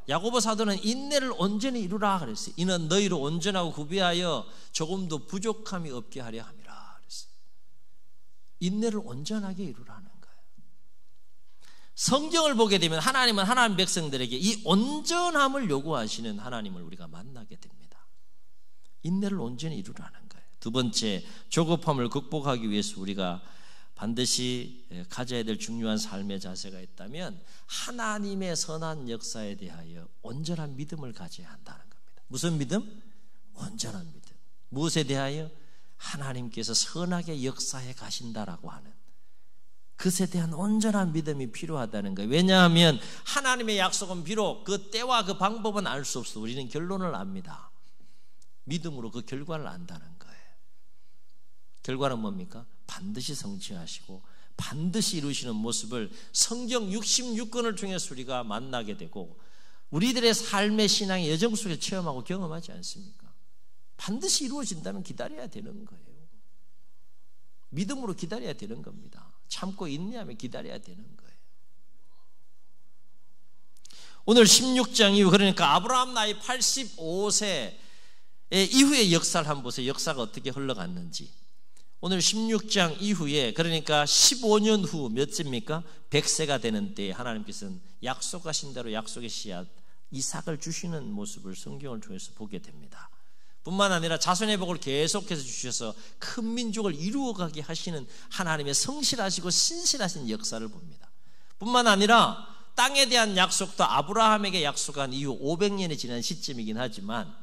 야고보 사도는 인내를 온전히 이루라 그랬어요. 이는 너희로 온전하고 구비하여 조금도 부족함이 없게 하려 함이라 그랬어요. 인내를 온전하게 이루라는 거예요. 성경을 보게 되면 하나님은 하나님 백성들에게 이 온전함을 요구하시는 하나님을 우리가 만나게 됩니다. 인내를 온전히 이루라는 거예요. 두 번째, 조급함을 극복하기 위해서 우리가 반드시 가져야 될 중요한 삶의 자세가 있다면 하나님의 선한 역사에 대하여 온전한 믿음을 가져야 한다는 겁니다. 무슨 믿음? 온전한 믿음. 무엇에 대하여? 하나님께서 선하게 역사해 가신다라고 하는 그것에 대한 온전한 믿음이 필요하다는 거예요. 왜냐하면 하나님의 약속은 비록 그 때와 그 방법은 알 수 없어. 우리는 결론을 압니다. 믿음으로 그 결과를 안다는 거예요. 결과는 뭡니까? 반드시 성취하시고 반드시 이루시는 모습을 성경 66권을 통해서 우리가 만나게 되고 우리들의 삶의 신앙의 여정 속에 체험하고 경험하지 않습니까? 반드시 이루어진다면 기다려야 되는 거예요. 믿음으로 기다려야 되는 겁니다. 참고 인내하며 기다려야 되는 거예요. 오늘 16장 이후, 그러니까 아브라함 나이 85세 이후의 역사를 한번 보세요. 역사가 어떻게 흘러갔는지. 오늘 16장 이후에, 그러니까 15년 후 몇째입니까? 100세가 되는 때에 하나님께서는 약속하신 대로 약속의 씨앗 이삭을 주시는 모습을 성경을 통해서 보게 됩니다. 뿐만 아니라 자손의 복을 계속해서 주셔서 큰 민족을 이루어가게 하시는 하나님의 성실하시고 신실하신 역사를 봅니다. 뿐만 아니라 땅에 대한 약속도 아브라함에게 약속한 이후 500년이 지난 시점이긴 하지만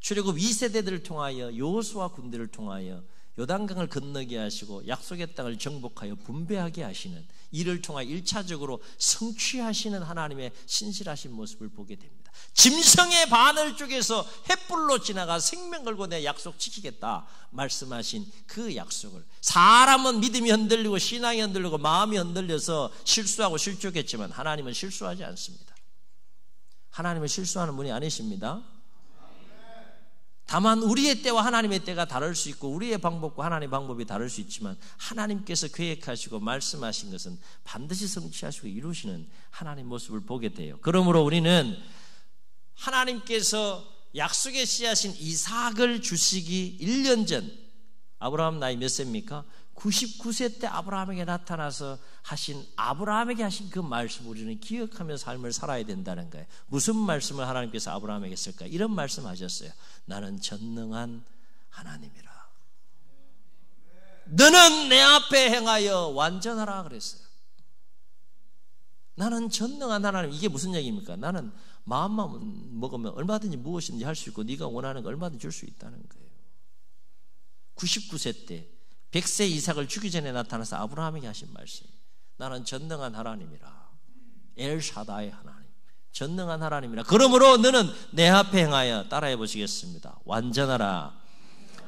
출애굽 2세대들을 통하여 여호수아 군대를 통하여 요단강을 건너게 하시고 약속의 땅을 정복하여 분배하게 하시는, 이를 통하여 1차적으로 성취하시는 하나님의 신실하신 모습을 보게 됩니다. 짐승의 바늘 쪽에서 횃불로 지나가 생명 걸고 내 약속 지키겠다 말씀하신 그 약속을, 사람은 믿음이 흔들리고 신앙이 흔들리고 마음이 흔들려서 실수하고 실족했지만 하나님은 실수하지 않습니다. 하나님은 실수하는 분이 아니십니다. 다만 우리의 때와 하나님의 때가 다를 수 있고 우리의 방법과 하나님의 방법이 다를 수 있지만 하나님께서 계획하시고 말씀하신 것은 반드시 성취하시고 이루시는 하나님 모습을 보게 돼요. 그러므로 우리는 하나님께서 약속의 씨앗인 이삭을 주시기 1년 전, 아브라함 나이 몇 세입니까? 99세 때 아브라함에게 나타나서 하신, 아브라함에게 하신 그 말씀 우리는 기억하며 삶을 살아야 된다는 거예요. 무슨 말씀을 하나님께서 아브라함에게 했을까? 이런 말씀 하셨어요. 나는 전능한 하나님이라. 너는 내 앞에 행하여 완전하라 그랬어요. 나는 전능한 하나님. 이게 무슨 얘기입니까? 나는 마음만 먹으면 얼마든지 무엇이든지 할 수 있고 네가 원하는 거 얼마든지 줄 수 있다는 거예요. 99세 때 100세 이삭을 주기 전에 나타나서 아브라함에게 하신 말씀, 나는 전능한 하나님이라. 엘샤다의 하나님, 전능한 하나님이라. 그러므로 너는 내 앞에 행하여, 따라해 보시겠습니다. 완전하라.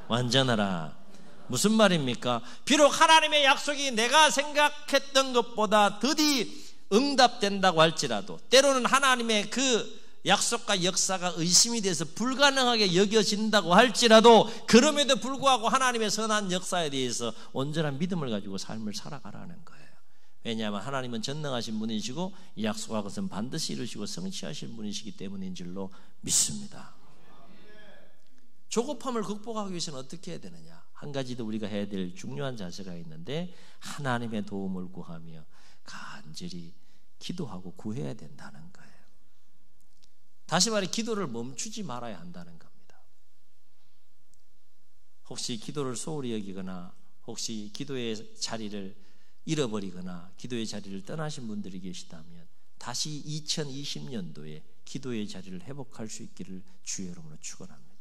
완전하라. 무슨 말입니까? 비록 하나님의 약속이 내가 생각했던 것보다 더디 응답된다고 할지라도, 때로는 하나님의 그 약속과 역사가 의심이 돼서 불가능하게 여겨진다고 할지라도, 그럼에도 불구하고 하나님의 선한 역사에 대해서 온전한 믿음을 가지고 삶을 살아가라는 거예요. 왜냐하면 하나님은 전능하신 분이시고 이 약속한 것은 반드시 이루시고 성취하신 분이시기 때문인 줄로 믿습니다. 조급함을 극복하기 위해서는 어떻게 해야 되느냐? 한 가지 더 우리가 해야 될 중요한 자세가 있는데, 하나님의 도움을 구하며 간절히 기도하고 구해야 된다는 거예요. 다시 말해 기도를 멈추지 말아야 한다는 겁니다. 혹시 기도를 소홀히 여기거나 혹시 기도의 자리를 잃어버리거나 기도의 자리를 떠나신 분들이 계시다면 다시 2020년도에 기도의 자리를 회복할 수 있기를 주의 이름으로 축원합니다.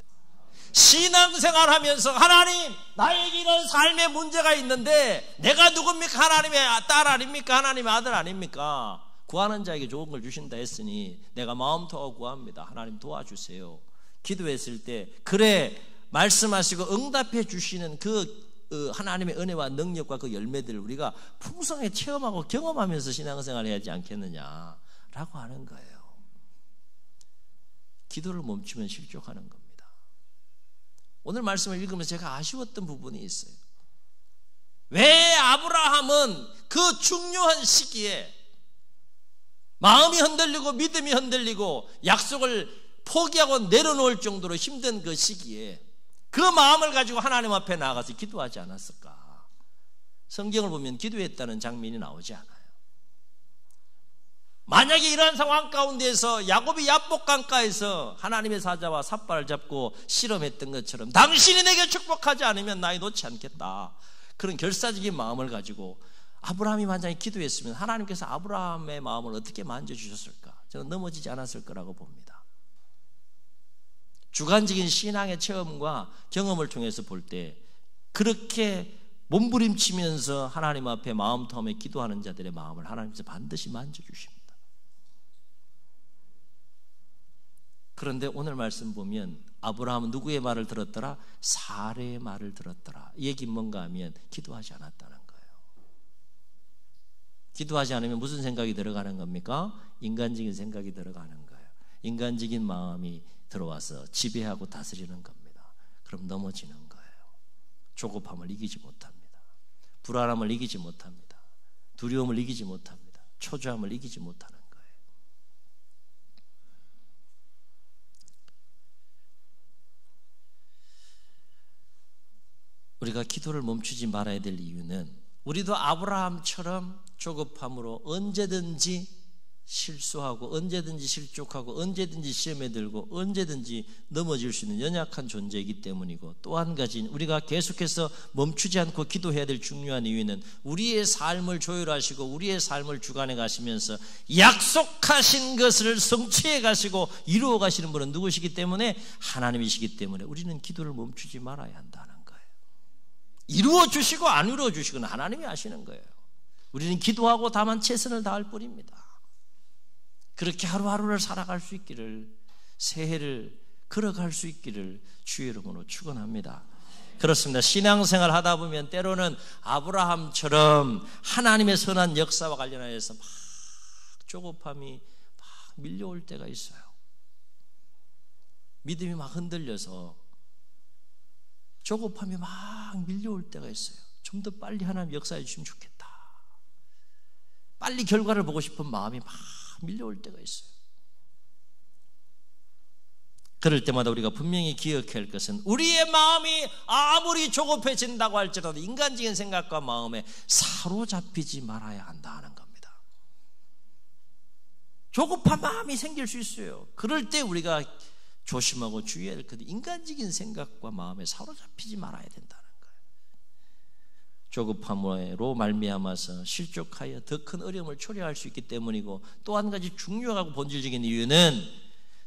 신앙생활 하면서 하나님, 나에게 이런 삶의 문제가 있는데 내가 누굽니까? 하나님의 딸 아닙니까? 하나님의 아들 아닙니까? 구하는 자에게 좋은 걸 주신다 했으니 내가 마음 터하고 구합니다. 하나님 도와주세요. 기도했을 때 그래 말씀하시고 응답해 주시는 그 하나님의 은혜와 능력과 그 열매들을 우리가 풍성하게 체험하고 경험하면서 신앙생활을 해야지 않겠느냐라고 하는 거예요. 기도를 멈추면 실족하는 겁니다. 오늘 말씀을 읽으면서 제가 아쉬웠던 부분이 있어요. 왜 아브라함은 그 중요한 시기에 마음이 흔들리고 믿음이 흔들리고 약속을 포기하고 내려놓을 정도로 힘든 그 시기에 그 마음을 가지고 하나님 앞에 나가서 기도하지 않았을까? 성경을 보면 기도했다는 장면이 나오지 않아요. 만약에 이러한 상황 가운데서 야곱이 야복강가에서 하나님의 사자와 삿발을 잡고 실험했던 것처럼 당신이 내게 축복하지 않으면 나에 놓지 않겠다, 그런 결사적인 마음을 가지고 아브라함이 만약에 기도했으면 하나님께서 아브라함의 마음을 어떻게 만져주셨을까? 저는 넘어지지 않았을 거라고 봅니다. 주관적인 신앙의 체험과 경험을 통해서 볼 때 그렇게 몸부림치면서 하나님 앞에 마음 터하며 기도하는 자들의 마음을 하나님께서 반드시 만져주십니다. 그런데 오늘 말씀 보면 아브라함은 누구의 말을 들었더라? 사례의 말을 들었더라. 이 얘기는 뭔가 하면 기도하지 않았다는 거예요. 기도하지 않으면 무슨 생각이 들어가는 겁니까? 인간적인 생각이 들어가는 거예요. 인간적인 마음이 들어와서 지배하고 다스리는 겁니다. 그럼 넘어지는 거예요. 조급함을 이기지 못합니다. 불안함을 이기지 못합니다. 두려움을 이기지 못합니다. 초조함을 이기지 못하는 거예요. 우리가 기도를 멈추지 말아야 될 이유는 우리도 아브라함처럼 조급함으로 언제든지 실수하고 언제든지 실족하고 언제든지 시험에 들고 언제든지 넘어질 수 있는 연약한 존재이기 때문이고, 또 한 가지 우리가 계속해서 멈추지 않고 기도해야 될 중요한 이유는 우리의 삶을 조율하시고 우리의 삶을 주관해 가시면서 약속하신 것을 성취해 가시고 이루어 가시는 분은 누구시기 때문에? 하나님이시기 때문에 우리는 기도를 멈추지 말아야 한다는 거예요. 이루어 주시고 안 이루어 주시고는 하나님이 하시는 거예요. 우리는 기도하고 다만 최선을 다할 뿐입니다. 그렇게 하루하루를 살아갈 수 있기를, 새해를 걸어갈 수 있기를 주의 이름으로 축원합니다. 그렇습니다. 신앙생활 하다 보면 때로는 아브라함처럼 하나님의 선한 역사와 관련해서 막 조급함이 막 밀려올 때가 있어요. 믿음이 막 흔들려서 조급함이 막 밀려올 때가 있어요. 좀 더 빨리 하나님 역사해 주시면 좋겠다. 빨리 결과를 보고 싶은 마음이 막 밀려올 때가 있어요. 그럴 때마다 우리가 분명히 기억해야 할 것은 우리의 마음이 아무리 조급해진다고 할지라도 인간적인 생각과 마음에 사로잡히지 말아야 한다는 겁니다. 조급한 마음이 생길 수 있어요. 그럴 때 우리가 조심하고 주의해야 할 것은 인간적인 생각과 마음에 사로잡히지 말아야 된다는 거예요. 조급함으로 말미암아서 실족하여 더 큰 어려움을 초래할 수 있기 때문이고, 또 한 가지 중요하고 본질적인 이유는,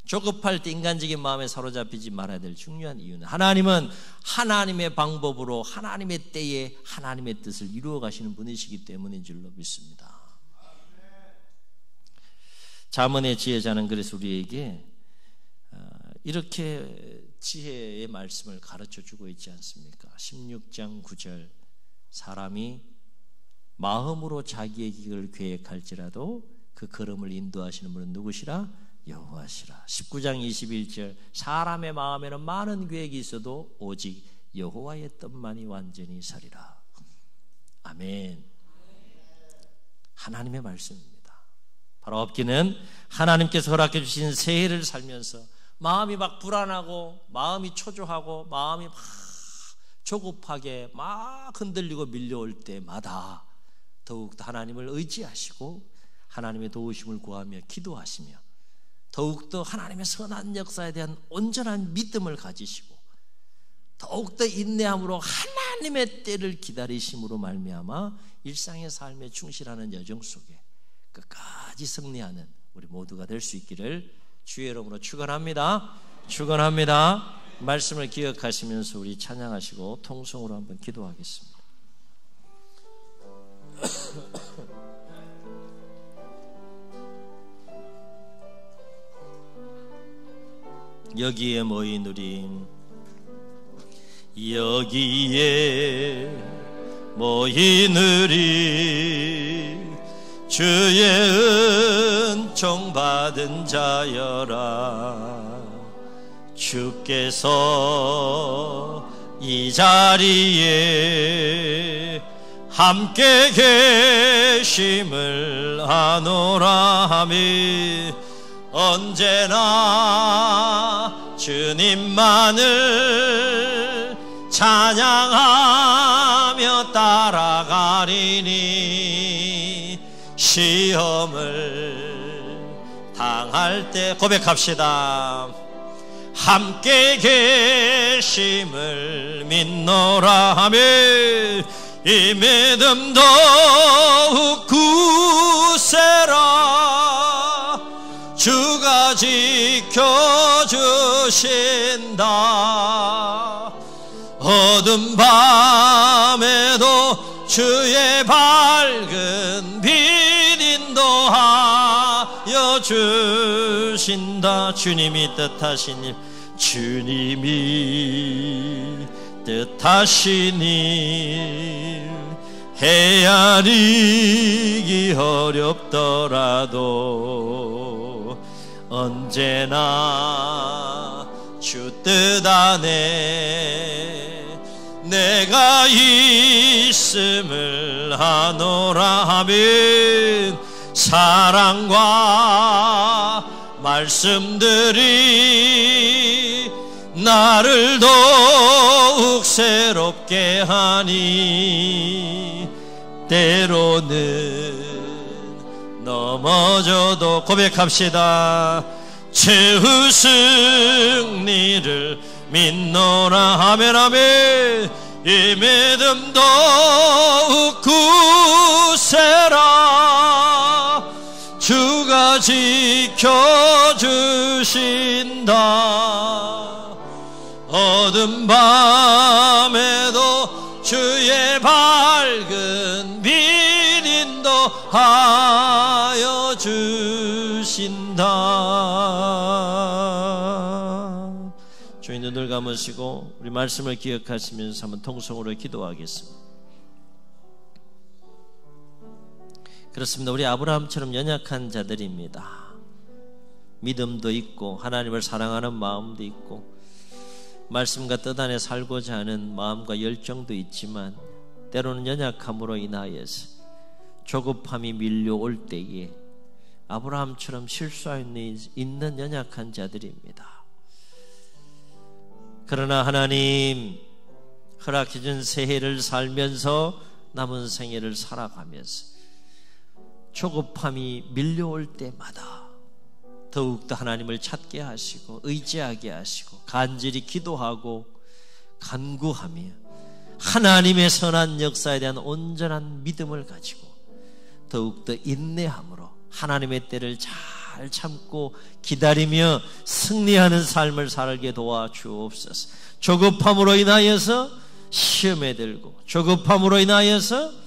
조급할 때 인간적인 마음에 사로잡히지 말아야 될 중요한 이유는, 하나님은 하나님의 방법으로 하나님의 때에 하나님의 뜻을 이루어 가시는 분이시기 때문인 줄로 믿습니다. 잠언의 지혜자는 그래서 우리에게 이렇게 지혜의 말씀을 가르쳐 주고 있지 않습니까? 16장 9절, 사람이 마음으로 자기의 길을 계획할지라도 그 걸음을 인도하시는 분은 누구시라? 여호와시라. 19장 21절, 사람의 마음에는 많은 계획이 있어도 오직 여호와의 뜻만이 완전히 서리라. 아멘. 하나님의 말씀입니다. 바로 없기는 하나님께서 허락해 주신 새해를 살면서 마음이 막 불안하고 마음이 초조하고 마음이 막 조급하게 막 흔들리고 밀려올 때마다 더욱 하나님을 의지하시고 하나님의 도우심을 구하며 기도하시며 더욱더 하나님의 선한 역사에 대한 온전한 믿음을 가지시고 더욱더 인내함으로 하나님의 때를 기다리심으로 말미암아 일상의 삶에 충실하는 여정 속에 끝까지 승리하는 우리 모두가 될 수 있기를 주의 이름으로 축원합니다. 축원합니다. 말씀을 기억하시면서 우리 찬양하시고 통성으로 한번 기도하겠습니다. 여기에 모인 우리, 여기에 모인 우리 주의 은총 받은 자여라. 주께서 이 자리에 함께 계심을 아노라 하미 언제나 주님만을 찬양하며 따라가리니 시험을 당할 때 고백합시다. 함께 계심을 믿노라 하며 이 믿음 더욱 굳세라. 주가 지켜주신다. 어두운 밤에도 주의 밝은 빛 인도하여 주신다. 주님이 뜻하신 일, 주님이 뜻하신 일 헤아리기 어렵더라도 언제나 주 뜻 안에 내가 있음을 아노라 하면 사랑과 말씀들이 나를 더욱 새롭게 하니 때로는 넘어져도 고백합시다. 최후 승리를 믿노라. 아멘 아멘. 이 믿음 더욱 굳세라. 주가 지켜주신다. 어두운 밤에도 주의 밝은 빛 인도하여 주신다. 주님 눈을 감으시고 우리 말씀을 기억하시면서 한번 통성으로 기도하겠습니다. 그렇습니다. 우리 아브라함처럼 연약한 자들입니다. 믿음도 있고 하나님을 사랑하는 마음도 있고 말씀과 뜻 안에 살고자 하는 마음과 열정도 있지만 때로는 연약함으로 인하여서 조급함이 밀려올 때에 아브라함처럼 실수할 수 있는 연약한 자들입니다. 그러나 하나님 허락해준 새해를 살면서 남은 생애를 살아가면서 조급함이 밀려올 때마다 더욱더 하나님을 찾게 하시고 의지하게 하시고 간절히 기도하고 간구하며 하나님의 선한 역사에 대한 온전한 믿음을 가지고 더욱더 인내함으로 하나님의 때를 잘 참고 기다리며 승리하는 삶을 살게 도와주옵소서. 조급함으로 인하여서 시험에 들고 조급함으로 인하여서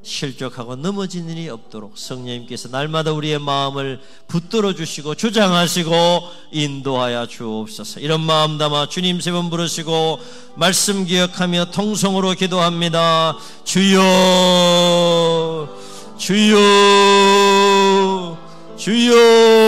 실족하고 넘어지는 일이 없도록 성령님께서 날마다 우리의 마음을 붙들어 주시고 주장하시고 인도하여 주옵소서. 이런 마음 담아 주님 세 번 부르시고 말씀 기억하며 통성으로 기도합니다. 주여 주여 주여